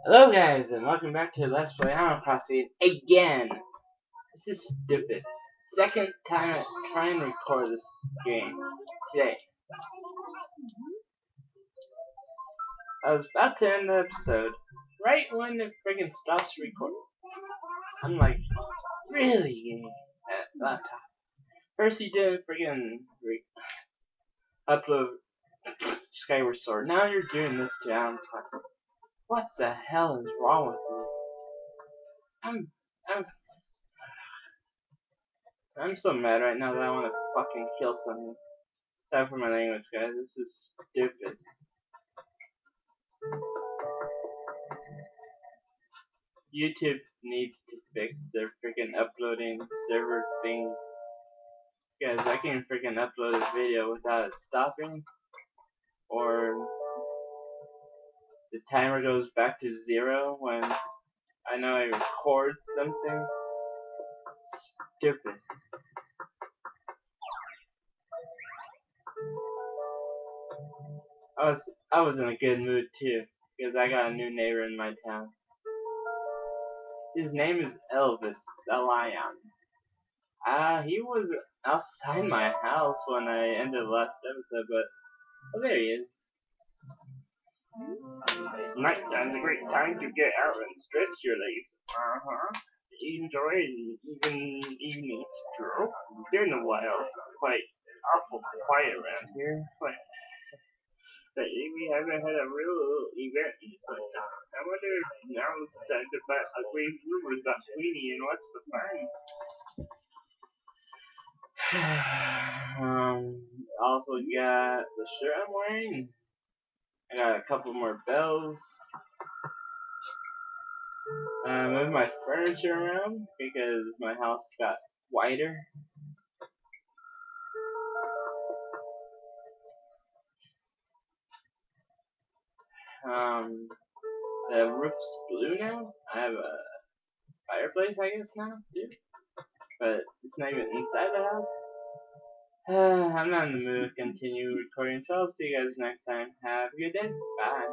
Hello guys, and welcome back to Let's Play Animal Crossing again! This is stupid. Second time I try and record this game today. I was about to end the episode, right when it friggin' stops recording. I'm like, really? Laptop. First you did friggin' upload Skyward Sword. Now you're doing this to Animal Crossing. What the hell is wrong with me? I'm I'm so mad right now that I want to fucking kill someone. Sorry for my language, guys. This is stupid. YouTube needs to fix their freaking uploading server thing. Guys, I can freaking upload a video without it stopping, or the timer goes back to 0 when I know I record something. Stupid. I was in a good mood too, because I got a new neighbor in my town. His name is Elvis the Lion. He was outside my house when I ended the last episode, but oh, there he is. Nighttime's a great time to get out and stretch your legs. Enjoy an evening stroll. Here in the wild, quite awful quiet around here. But we haven't had a real event in some time. I wonder if now's the time to bat ugly rumors about Sweeney and what's the fun? Also got the shirt I'm wearing. I got a couple more bells. I moved my furniture around because my house got wider. The roof's blue now. I have a fireplace, I guess, now, too. But it's not even inside the house. I'm not in the mood to continue recording, so I'll see you guys next time. Have a good day. Bye.